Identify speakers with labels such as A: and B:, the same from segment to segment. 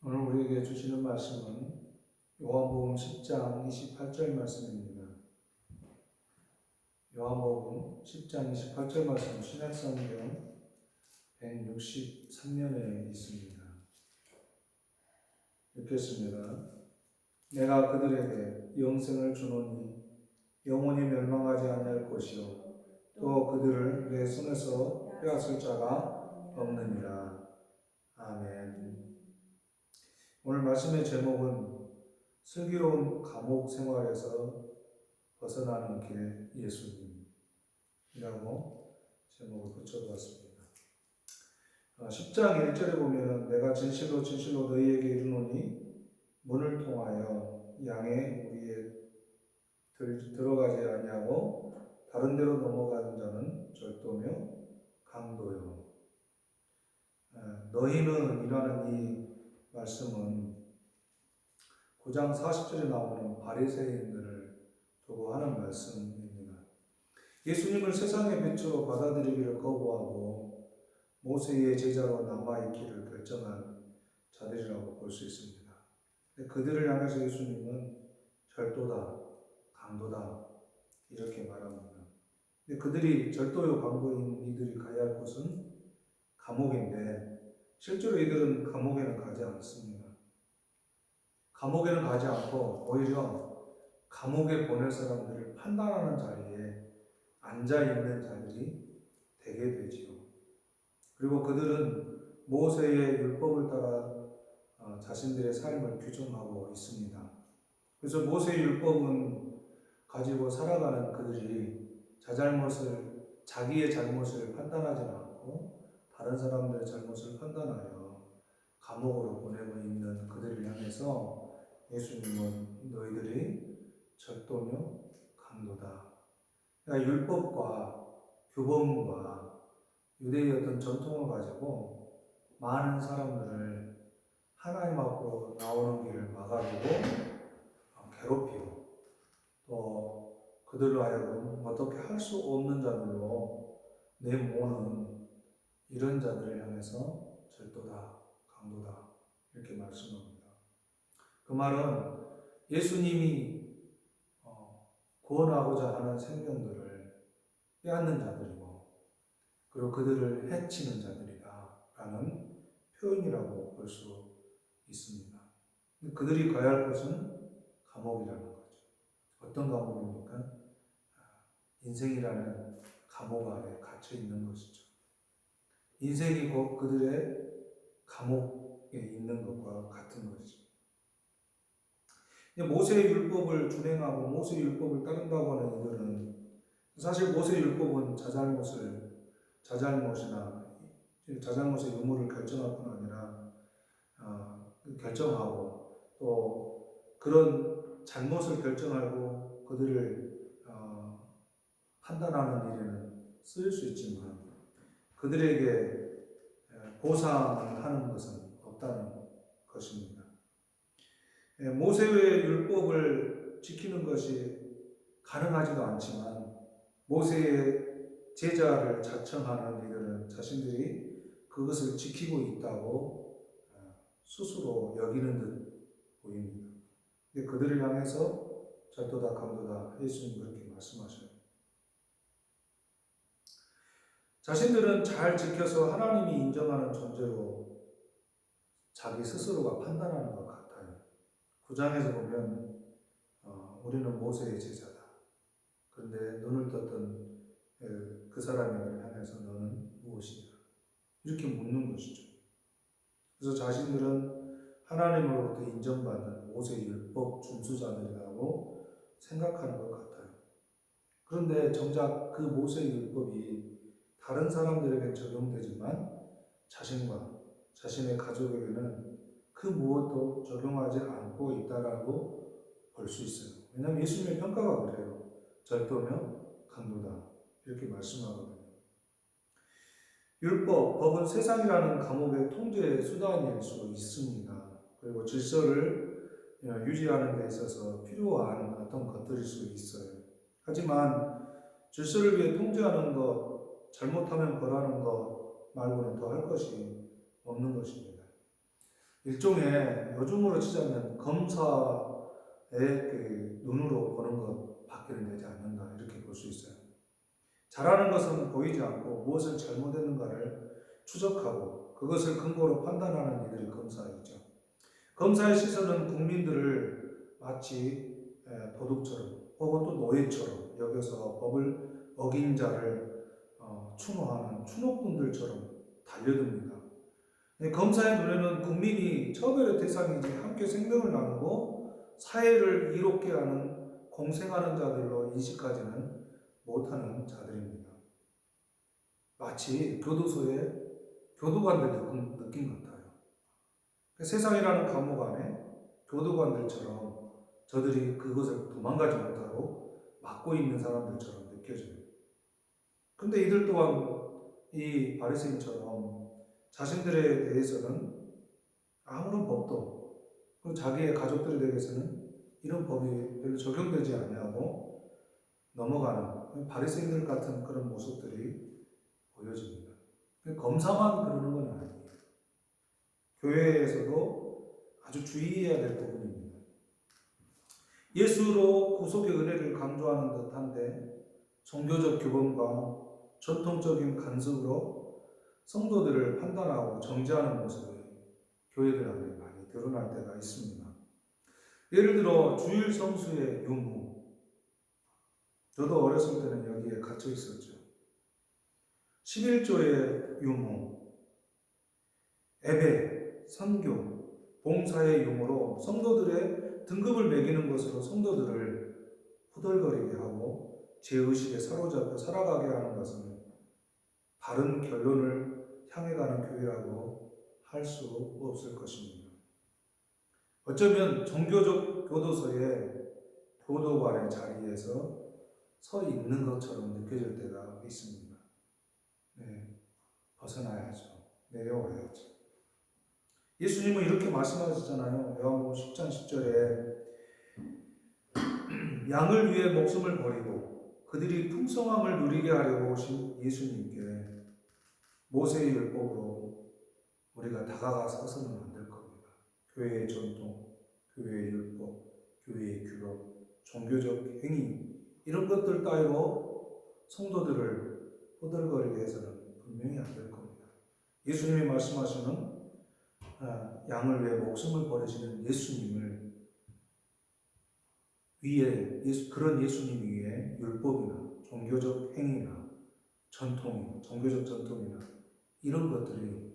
A: 오늘 우리에게 주시는 말씀은 요한복음 10장 28절 말씀입니다. 요한복음 10장 28절 말씀 신약성경 163면에 있습니다. 읽겠습니다. 내가 그들에게 영생을 주노니 영원히 멸망하지 아니할 것이요 또 그들을 내 손에서 빼앗을 자가 없느니라. 아멘. 오늘 말씀의 제목은 슬기로운 감옥 생활에서 벗어나는 길 예수님이라고 제목을 붙여보았습니다. 10장 1절에 보면 내가 진실로 진실로 너희에게 이르노니 문을 통하여 양의 무리에 들어가지 아니하고 다른 데로 넘어가는 자는 절도며 강도요. 너희는 이라는 이 말씀은 9장 40절에 나오는 바리새인들을 두고 하는 말씀입니다. 예수님을 세상의 빛으로 받아들이기를 거부하고 모세의 제자로 남아있기를 결정한 자들이라고 볼 수 있습니다. 그들을 향해서 예수님은 절도다, 강도다 이렇게 말합니다. 그들이 절도요 강도인 이들이 가야 할 곳은 감옥인데 실제로 이들은 감옥에는 가지 않습니다. 감옥에는 가지 않고 오히려 감옥에 보낼 사람들을 판단하는 자리에 앉아있는 자들이 되게 되지요. 그리고 그들은 모세의 율법을 따라 자신들의 삶을 규정하고 있습니다. 그래서 모세의 율법은 가지고 살아가는 그들이 자기의 잘못을 판단하지 않고 다른 사람들의 잘못을 판단하여 감옥으로 보내고 있는 그들을 향해서 예수님은 너희들이 절도며 강도다. 그러니까 율법과 규범과 유대의 어떤 전통을 가지고 많은 사람들을 하나님 앞으로 나오는 길을 막아주고 괴롭히고 또 그들로 하여금 어떻게 할 수 없는 자들로 내모는 이런 자들을 향해서 절도다, 강도다 이렇게 말씀합니다. 그 말은 예수님이 구원하고자 하는 생명들을 빼앗는 자들이고 그리고 그들을 해치는 자들이다라는 표현이라고 볼 수 있습니다. 그들이 가야 할 곳은 감옥이라는 거죠. 어떤 감옥입니까? 인생이라는 감옥 안에 갇혀 있는 것이죠. 인생이 곧 그들의 감옥에 있는 것과 같은 것이죠. 모세의 율법을 준행하고 모세의 율법을 따른다고 하는 이들은 사실 모세의 율법은 자잘못의 유무를 결정할 뿐 아니라 결정하고 또 그런 잘못을 결정하고 그들을 판단하는 일에는 쓰일 수 있지만 그들에게 보상을 하는 것은 없다는 것입니다. 모세의 율법을 지키는 것이 가능하지도 않지만 모세의 제자를 자청하는 이들은 자신들이 그것을 지키고 있다고 스스로 여기는 듯 보입니다. 그들을 향해서 절도다 강도다 예수님 그렇게 말씀하셔요. 자신들은 잘 지켜서 하나님이 인정하는 존재로 자기 스스로가 판단하는 것 같아요. 9장에서 보면 우리는 모세의 제자다. 그런데 눈을 떴던 그 사람을 향해서 너는 무엇이냐? 이렇게 묻는 것이죠. 그래서 자신들은 하나님으로부터 인정받는 모세의 율법 준수자들이라고 생각하는 것 같아요. 그런데 정작 그 모세의 율법이 다른 사람들에게 적용되지만 자신과 자신의 가족에게는 그 무엇도 적용하지 않고 있다라고 볼 수 있어요. 왜냐하면 예수님의 평가가 그래요. 절도며 강도다 이렇게 말씀하거든요. 율법, 법은 세상이라는 감옥의 통제 수단일 수 있습니다. 그리고 질서를 유지하는 데 있어서 필요한 어떤 것들일 수 있어요. 하지만 질서를 위해 통제하는 것, 잘못하면 벌하는 것 말고는 더 할 것이 없는 것입니다. 일종의 요즘으로 치자면 검사의 그 눈으로 보는 것밖에는 되지 않는다, 이렇게 볼 수 있어요. 잘하는 것은 보이지 않고 무엇을 잘못했는가를 추적하고 그것을 근거로 판단하는 이들이 검사이죠. 검사의 시선은 국민들을 마치 도둑처럼 혹은 또 노예처럼 여겨서 법을 어긴 자를 추노하는 추노꾼들처럼 달려듭니다. 검사의 눈에는 국민이 처벌의 대상이지 함께 생명을 나누고 사회를 이롭게 하는 공생하는 자들로 인식하지는 못하는 자들입니다. 마치 교도소의 교도관들 느낌 같아요. 세상이라는 감옥 안에 교도관들처럼 저들이 그것을 도망가지 못하고 막고 있는 사람들처럼 느껴져요. 근데 이들 또한 이 바리새인처럼 자신들에 대해서는 아무런 법도, 그리고 자기의 가족들에게서는 이런 법이 별로 적용되지 아니하고 넘어가는 바리새인들 같은 그런 모습들이 보여집니다. 검사만 그러는 건 아니에요. 교회에서도 아주 주의해야 될 부분입니다. 예수로 구속의 은혜를 강조하는 듯한데 종교적 규범과 전통적인 간섭으로 성도들을 판단하고 정죄하는 모습이 교회들 안에 많이 드러날 때가 있습니다. 예를 들어 주일 성수의 유무, 저도 어렸을 때는 여기에 갇혀 있었죠. 11조의 유무, 예배, 선교, 봉사의 유무로 성도들의 등급을 매기는 것으로 성도들을 후덜거리게 하고 죄의식에 사로잡혀 살아가게 하는 것은 바른 결론을 향해 가는 교회라고 할 수 없을 것입니다. 어쩌면 종교적 교도소의 교도관의 자리에서 서 있는 것처럼 느껴질 때가 있습니다. 네, 벗어나야죠. 내려와야죠. 예수님은 이렇게 말씀하셨잖아요. 요한복음 10장 10절에 양을 위해 목숨을 버리고 그들이 풍성함을 누리게 하려고 오신 예수님께 모세의 율법으로 우리가 다가가서는 안 될 겁니다. 교회의 전통, 교회의 율법, 교회의 규범, 종교적 행위 이런 것들 따위로 성도들을 호들거리게 해서는 분명히 안 될 겁니다. 예수님이 말씀하시는 양을 위해 목숨을 버리시는 예수님을 위에 그런 예수님 위에 율법이나 종교적 행위나 전통, 종교적 전통이나 이런 것들이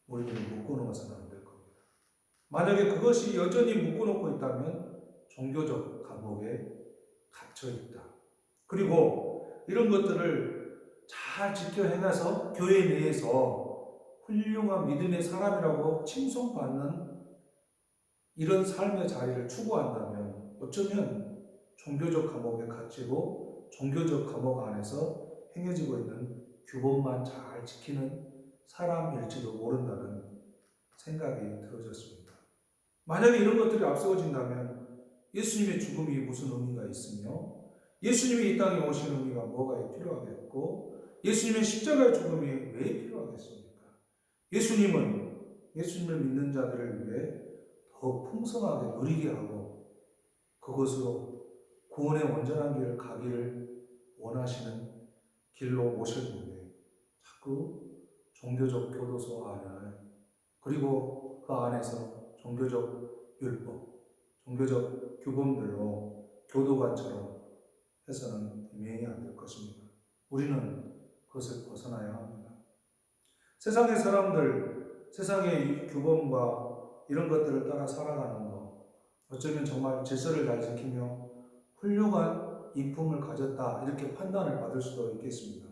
A: 우리들을 묶어놓아서는 안 될 겁니다. 만약에 그것이 여전히 묶어놓고 있다면 종교적 감옥에 갇혀 있다. 그리고 이런 것들을 잘 지켜 행해서 교회 내에서 훌륭한 믿음의 사람이라고 칭송받는 이런 삶의 자리를 추구한다면 어쩌면 종교적 감옥에 갇히고 종교적 감옥 안에서 행해지고 있는 규범만 잘 지키는 사람일지도 모른다는 생각이 들어졌습니다. 만약에 이런 것들이 앞세워진다면 예수님의 죽음이 무슨 의미가 있으며 예수님이 이 땅에 오신 의미가 뭐가 필요하겠고 예수님의 십자가의 죽음이 왜 필요하겠습니까? 예수님을 믿는 자들을 위해 더 풍성하게 누리게 하고 그것으로 구원의 온전한 길을 가기를 원하시는 길로 모셨는데 자꾸 종교적 교도소 안을 그리고 그 안에서 종교적 율법, 종교적 규범들로 교도관처럼 해서는 분명히 안 될 것입니다. 우리는 그것을 벗어나야 합니다. 세상의 사람들, 세상의 규범과 이런 것들을 따라 살아가는 것, 어쩌면 정말 질서를 잘 지키며 훌륭한 인품을 가졌다 이렇게 판단을 받을 수도 있겠습니다.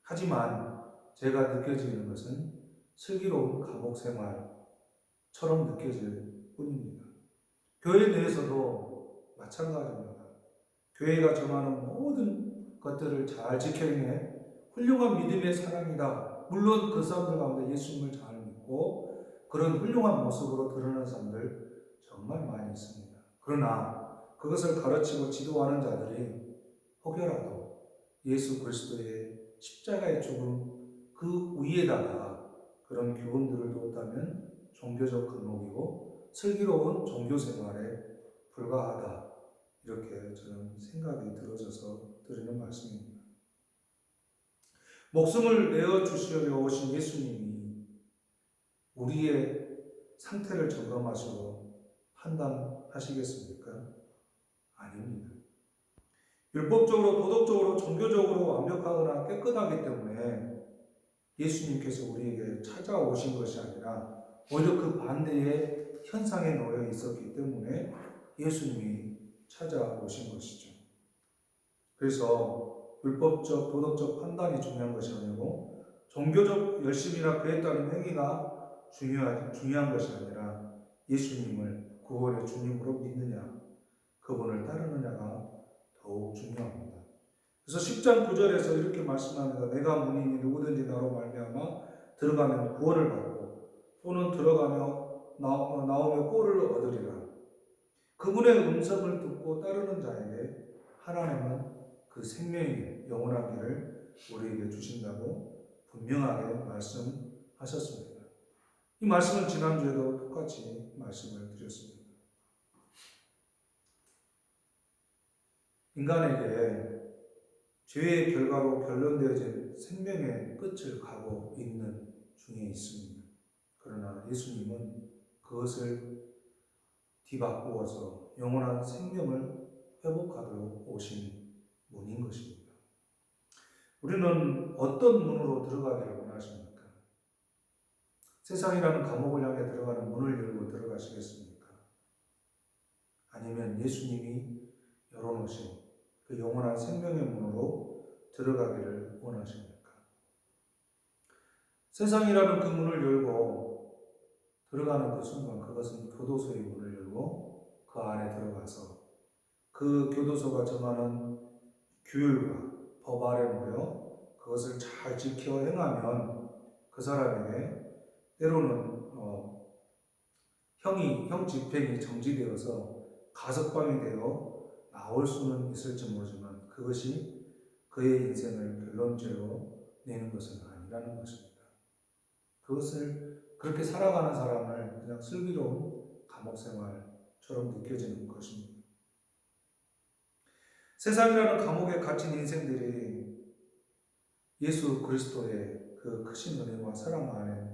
A: 하지만 제가 느껴지는 것은 슬기로운 감옥 생활처럼 느껴질 뿐입니다. 교회 내에서도 마찬가지입니다. 교회가 정하는 모든 것들을 잘 지켜내 훌륭한 믿음의 사람이다. 물론 그 사람들 가운데 예수님을 잘 믿고 그런 훌륭한 모습으로 드러나는 사람들 정말 많이 있습니다. 그러나 그것을 가르치고 지도하는 자들이 혹여라도 예수 그리스도의 십자가의 죽음 그 위에다가 그런 교훈들을 뒀다면 종교적 감옥이고 슬기로운 종교 생활에 불과하다. 이렇게 저는 생각이 들어져서 드리는 말씀입니다. 목숨을 내어주시려 오신 예수님이 우리의 상태를 점검하시고 판단하시겠습니까? 아닙니다. 율법적으로, 도덕적으로, 종교적으로 완벽하거나 깨끗하기 때문에 예수님께서 우리에게 찾아오신 것이 아니라 오히려 그 반대의 현상에 놓여 있었기 때문에 예수님이 찾아오신 것이죠. 그래서 율법적, 도덕적 판단이 중요한 것이 아니고 종교적 열심이나 그에 따른 행위가 중요한 것이 아니라 예수님을 구원의 주님으로 믿느냐, 그분을 따르느냐가 더욱 중요합니다. 그래서 10장 9절에서 이렇게 말씀합니다. 내가 문이니 누구든지 나로 말미암아 들어가면 구원을 받고 또는 들어가며 나오며 꼴을 얻으리라. 그분의 음성을 듣고 따르는 자에게 하나님은 그 생명의 영원한 길을 우리에게 주신다고 분명하게 말씀하셨습니다. 이 말씀은 지난주에도 똑같이 말씀을 드렸습니다. 인간에게 죄의 결과로 결론되어진 생명의 끝을 가고 있는 중에 있습니다. 그러나 예수님은 그것을 뒤바꾸어서 영원한 생명을 회복하도록 오신 문인 것입니다. 우리는 어떤 문으로 들어가기를 원하십니까? 세상이라는 감옥을 향해 들어가는 문을 열고 들어가시겠습니까? 아니면 예수님이 열어놓으신 그 영원한 생명의 문으로 들어가기를 원하십니까? 세상이라는 그 문을 열고 들어가는 그 순간 그것은 교도소의 문을 열고 그 안에 들어가서 그 교도소가 정하는 규율과 법 아래 놓여 그것을 잘 지켜 행하면 그 사람에게 때로는 형 집행이 정지되어서 가석방이 되어 나올 수는 있을지 모르지만 그것이 그의 인생을 결론죄로 내는 것은 아니라는 것입니다. 그것을 그렇게 살아가는 사람을 그냥 슬기로운 감옥 생활처럼 느껴지는 것입니다. 세상이라는 감옥에 갇힌 인생들이 예수 그리스도의 그 크신 은혜와 사랑 안에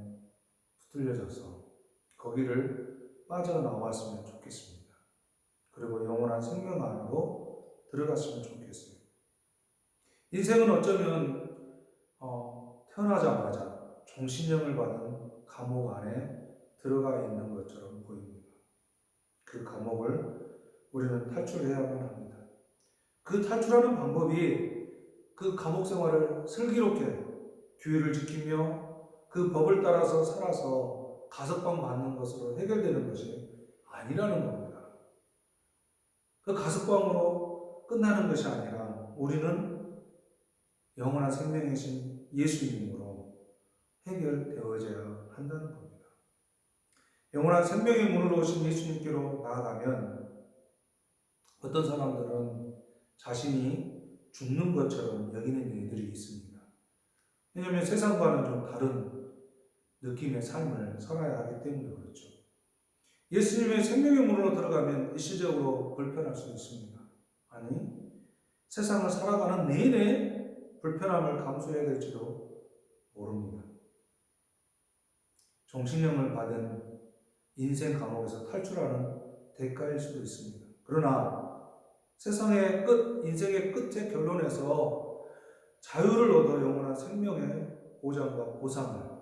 A: 붙들려져서 거기를 빠져나왔으면 좋겠습니다. 그리고 영원한 생명 안으로 들어갔으면 좋겠어요. 인생은 어쩌면 태어나자마자 종신형을 받은 감옥 안에 들어가 있는 것처럼 보입니다. 그 감옥을 우리는 탈출해야만 합니다. 그 탈출하는 방법이 그 감옥 생활을 슬기롭게 규율을 지키며 그 법을 따라서 살아서 가석방 받는 것으로 해결되는 것이 아니라는 겁니다. 그 가석방으로 끝나는 것이 아니라 우리는 영원한 생명이신 예수님으로 해결되어져야 한다는 겁니다. 영원한 생명의 문으로 오신 예수님께로 나아가면 어떤 사람들은 자신이 죽는 것처럼 여기는 이들이 있습니다. 왜냐하면 세상과는 좀 다른 느낌의 삶을 살아야 하기 때문에 그렇죠. 예수님의 생명의 문으로 들어가면 일시적으로 불편할 수 있습니다. 아니, 세상을 살아가는 내내 불편함을 감수해야 될지도 모릅니다. 종신형을 받은 인생 감옥에서 탈출하는 대가일 수도 있습니다. 그러나 세상의 끝, 인생의 끝의 결론에서 자유를 얻어 영원한 생명의 보장과 보상을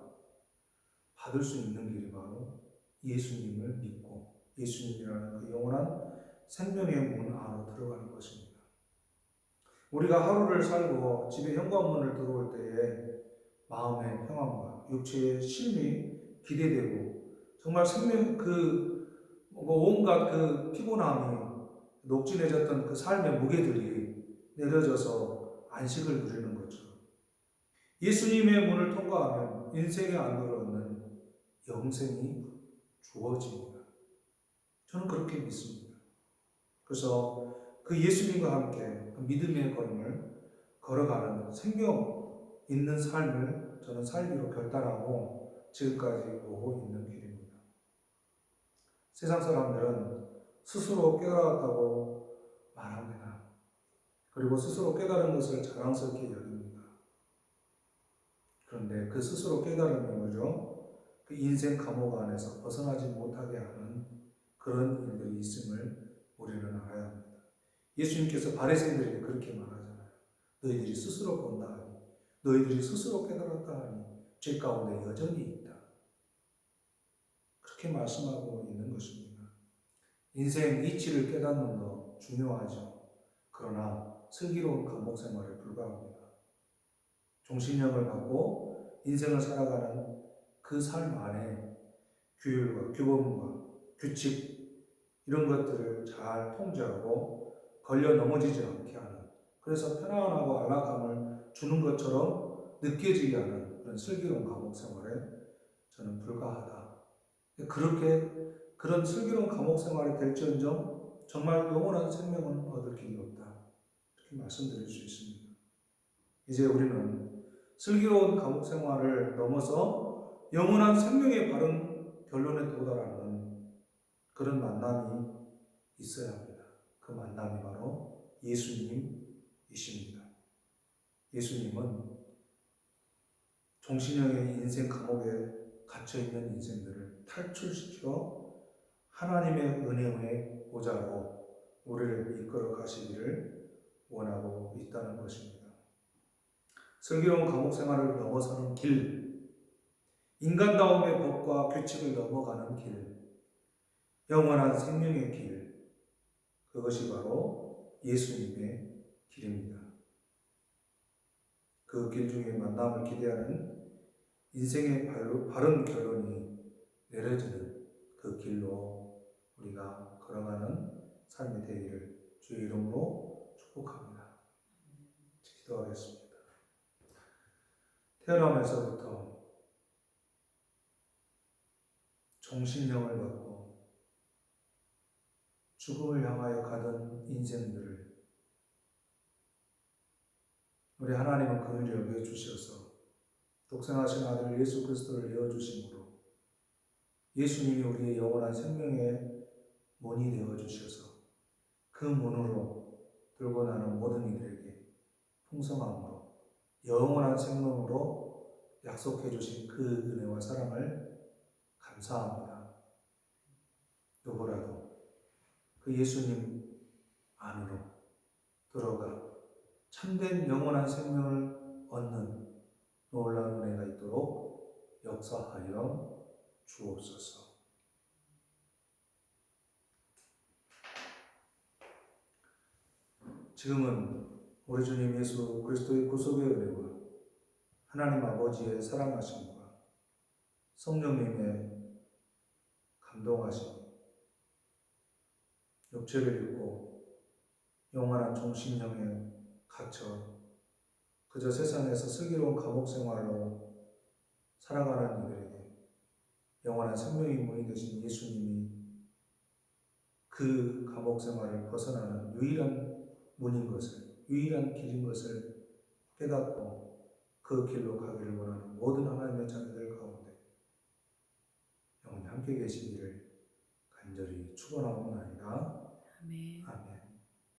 A: 받을 수 있는 길이 바로 예수님을 믿고 예수님이라는 그 영원한 생명의 문 안으로 들어가는 것입니다. 우리가 하루를 살고 집에 현관문을 들어올 때에 마음의 평안과 육체의 쉼이 기대되고 정말 생명 온갖 그 피곤함이 녹진해졌던 그 삶의 무게들이 내려져서 안식을 누리는 것처럼 예수님의 문을 통과하면 인생의 안도를 얻는 영생이 주어집니다. 저는 그렇게 믿습니다. 그래서 그 예수님과 함께 그 믿음의 걸음을 걸어가는 생명 있는 삶을 저는 살기로 결단하고 지금까지 오고 있는 길입니다. 세상 사람들은 스스로 깨달았다고 말합니다. 그리고 스스로 깨달은 것을 자랑스럽게 여깁니다. 그런데 그 스스로 깨달음이 뭐죠? 그 인생 감옥 안에서 벗어나지 못하게 하는 그런 일들이 있음을 우리는 알아야 합니다. 예수님께서 바리새인들에게 그렇게 말하잖아요. 너희들이 스스로 본다 하니, 너희들이 스스로 깨달았다 하니 죄 가운데 여전히 있다. 그렇게 말씀하고 있는 것입니다. 인생 이치를 깨닫는 거 중요하죠. 그러나 슬기로운 감옥 생활에 불과합니다. 종신형을 받고 인생을 살아가는 그 삶 안에 규율과 규범과 규칙 이런 것들을 잘 통제하고 걸려 넘어지지 않게 하는, 그래서 편안하고 안락함을 주는 것처럼 느껴지게 하는 그런 슬기로운 감옥 생활에 저는 불과하다. 그런 슬기로운 감옥 생활이 될지언정 정말 영원한 생명은 얻을 길이 없다. 이렇게 말씀드릴 수 있습니다. 이제 우리는 슬기로운 감옥 생활을 넘어서 영원한 생명의 바른 결론에 도달하는 그런 만남이 있어야 합니다. 그 만남이 바로 예수님이십니다. 예수님은 종신형의 인생 감옥에 갇혀있는 인생들을 탈출시켜 하나님의 은혜의 보좌로 우리를 이끌어 가시기를 원하고 있다는 것입니다. 슬기로운 감옥 생활을 넘어서는 길, 인간다움의 법과 규칙을 넘어가는 길, 영원한 생명의 길, 그것이 바로 예수님의 길입니다. 그 길 중에 만남을 기대하는 인생의 바른 결론이 내려지는 그 길로 우리가 걸어가는 삶이 되기를 주의 이름으로 축복합니다. 기도하겠습니다. 태어나면서부터 종신형을 받고 죽음을 향하여 가던 인생들을 우리 하나님은 긍휼히 여겨주셔서 독생하신 아들 예수 그리스도를 내어주심으로 예수님이 우리의 영원한 생명의 문이 되어주셔서 그 문으로 들고 나는 모든 이들에게 풍성함으로 영원한 생명으로 약속해 주신 그 은혜와 사랑을 감사합니다. 누구라도 그 예수님 안으로 들어가 참된 영원한 생명을 얻는 놀라운 은혜가 있도록 역사하여 주옵소서. 지금은 우리 주님 예수 그리스도의 구속의 은혜와 하나님 아버지의 사랑하심과 성령님의 감동하심, 육체를 입고 영원한 종신형에 갇혀 그저 세상에서 슬기로운 감옥 생활로 살아가는 이들에게 영원한 생명의 문이 되신 예수님이 그 감옥 생활을 벗어나는 유일한 문인 것을, 유일한 길인 것을 깨닫고 그 길로 가기를 원하는 모든 하나님의 자녀들 가운데 영원히 함께 계시기를 간절히 축원하옵나이다.
B: 아멘.
A: 아멘.